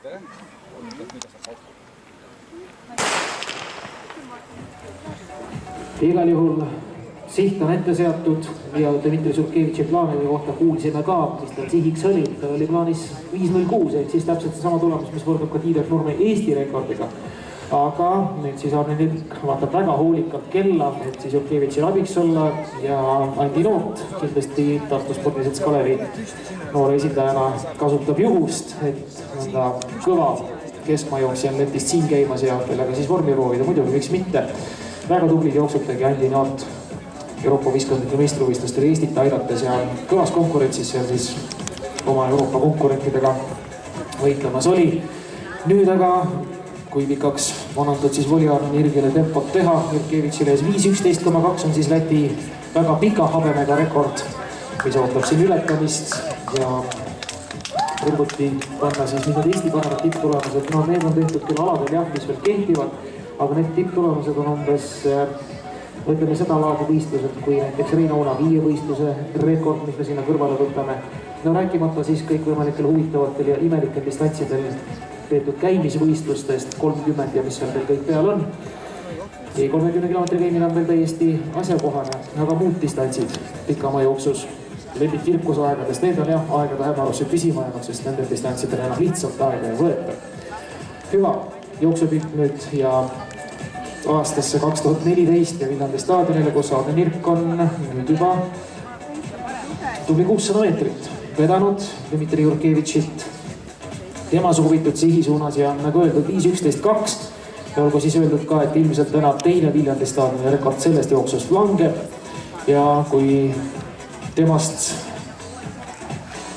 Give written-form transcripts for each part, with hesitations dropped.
Igal juhul siht on ette seatud ja Dmitri Surkevitši plaanide kohta kuulsime ka, mis tal sihiks oli. Tal oli plaanis 5.06 ehk siis täpselt sama tulemus, mis võrdub ka Tiidek Nurme Eesti rekordiga. Aga nüüd siis Arne Nirk vaatab väga hoolikalt kella, et siis Surkevitšil abiks olla ja Andi Noot kindlasti Tartu Spordiselts Kalevi noore esindajana kasutab juhust, et nõnda kõva keskmajooksja on letist siin käimas ja kellega siis vormi proovida, muidugi miks mitte. Väga tublid jooksud tegi Andi Noot Euroopa viiskondlike meistrivõistlustel Eestit aidates ja kõvas konkurentsis seal siis oma Euroopa konkurentidega võitlemas oli. Nüüd aga, kui pikaks on antud siis voli Arne Nirgile tempot teha, Surkevitšile 5.11,2 on siis Läti väga pika habemega rekord, mis ootab siin ületamist ja kõrvuti panna siis mida Eesti paremad tipptulemused. No need on tehtud küll aladel jah, mis veel kehtivad, aga need tipptulemused on umbes võtleme seda laadi võistlused, kui näiteks Reino Oona 5 võistluse rekord, mis me sinna kõrvale võtame. No rääkimata siis kõikvõimalikel huvitavatel ja imelikel distantsidel peetud käimisvõistlustest 30 ja mis seal veel kõik peal on. Ja 30 kilomeetri käimine on veel täiesti asjakohane, aga muud distantsid pikama jooksus. Lembit virkusaegadest, need on jah aegade hämarusse püsima jäänud, sest nendel distantsidel enam lihtsalt aega ei võeta. Hüva jooksupilt nüüd ja aastasse 2014 ja Viljandi staadionile, kus Arne Nirk on nüüd juba tubli 600 meetrit vedanud Dmitri Surkevitšilt tema soovitud sihi suunas ja nagu öeldud 5.11.2 ja olgu siis öeldud ka, et ilmselt täna teine Viljandi staadioni rekord sellest jooksust langeb ja kui temast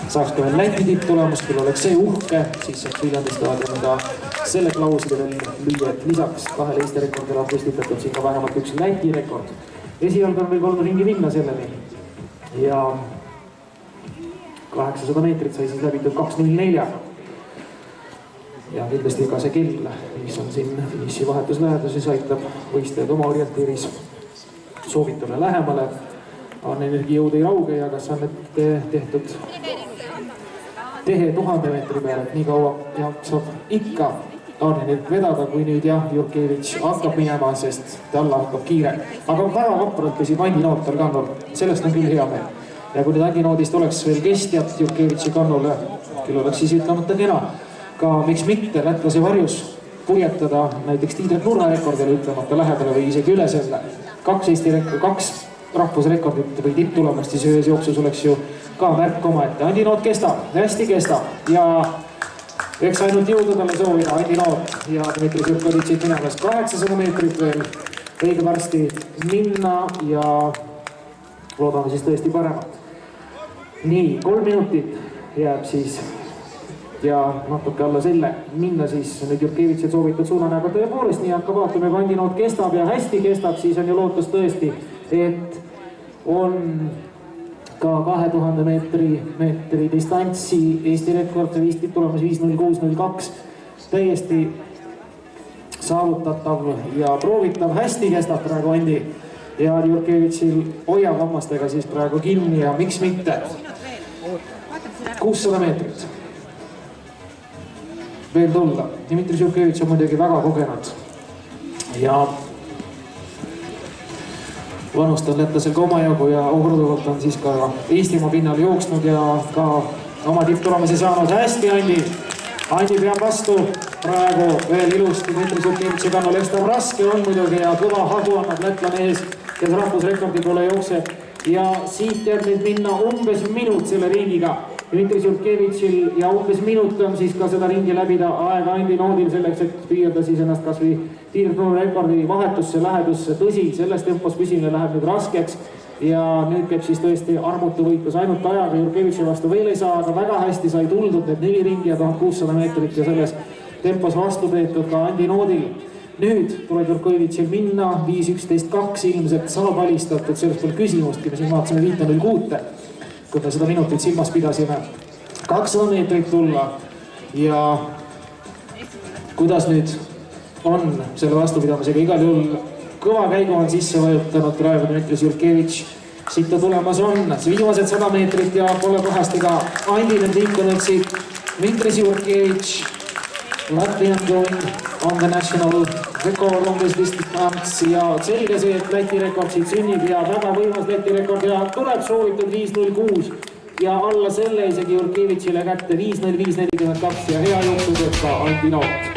saaks ka veel Läti tipptulemus, küll oleks see uhke, siis saaks Viljandi staadioniga selle klausli veel lüüa, et lisaks kahele Eesti rekordile on püstitatud siin ka vähemalt üks Läti rekord. Esialgu on veel 3 ringi minna selleni ja 800 meetrit sai siis läbitud 2.04. Ja kindlasti ka see kell, mis on siin finiši vahetus läheduses, aitab võistlejaid oma orienteeris soovitule lähemale. Arne Nirgi jõud ei rauge ja kas on need tehtud tehe 1000 meetri peale, et nii kaua saab ikka Arne Nirk vedada, kui nüüd jah, Surkevitš hakkab minema, sest talle hakkab kiire. Aga väga vapralt püsib Andi Noot tal kannul, sellest on küll hea meel. Ja kui nüüd Andi Noodist oleks veel kestjad Surkevitši kannule, küll oleks siis ütlemata kena. Ka miks mitte lätlase varjus purjetada näiteks Tiidek Nurme rekordile ütlemata lähedale või isegi üle selle. 2 rahvusrekordit või tipptulemust siis ühes jooksus oleks ju ka märk oma ette. Andi Noot kestab, hästi kestab ja eks ainult jõudu talle soovida Andi Noot ja Dmitri Surkevitšit minemas 800 meetrit veel õige varsti minna ja loodame siis tõesti paremat. Nii, 3 minutit jääb siis ja natuke alla selle minna siis nüüd Surkevitšil soovitud suunana, aga tõepoolest nii hakkab vaatame, kui Andi Noot kestab ja hästi kestab, siis on ju lootus tõesti, et on ka 2000 meetri distantsi Eesti rekord, Eesti tipptulemus 5.06.02 täiesti saavutatav ja proovitav, hästi kestab praegu Andi ja Surkevitšil hoiab hammastega siis praegu kinni ja miks mitte 600 meetrit veel tulla. Dmitri Surkevitš on muidugi väga kogenud ja vanust on lätlasel ka omajagu ja korduvalt on siis ka Eestimaa pinnal jooksnud ja ka oma tipptulemuse saanud. Hästi Andi! Andi peab vastu praegu veel ilusti Dmitri Surkevitši kannul. Eks ta raske on muidugi ja kõva hagu annab lätlane ees, kes rahvusrekordi poole jookseb ja siit jääb nüüd minna umbes minut selle ringiga. Dmitri Surkevitšil ja umbes minut on siis ka seda ringi läbida aega Andi Noodil selleks, et püüada siis ennast kas või Tiidek Nurme rekordi vahetusse, lähedusse. Tõsi, selles tempos püsimine läheb nüüd raskeks ja nüüd käib siis tõesti armutu võitlus ainult ajaga. Surkevitši vastu veel ei saa, aga väga hästi sai tuldud need 4 ringi ja 1600 meetrit ja selles tempos vastu peetud ka Andi Noodil. Nüüd tuleb Surkevitšil minna 5.11.2 ilmselt saab alistatud, sellest pole küsimustki, me siin vaatasime 5.06, kui me seda minutit silmas pidasime. 200 meetrit tulla ja kuidas nüüd on selle vastupidamisega, igal juhul kõva käigu on sisse vajutanud praegu Dmitri Surkevitš. Siit ta tulemas on, viimased 100 meetrit ja pole pahasti ka Andi need liikunud siit. Dmitri Surkevitš Latvian going on the national record on this distance ja selge see, et Läti rekord siit sünnib ja väga võimas Läti rekord ja tuleb soovitud 5.06 ja alla selle isegi Jurkevitšile kätte 5.05.42 ja hea jooksutööd ka Andi Noot.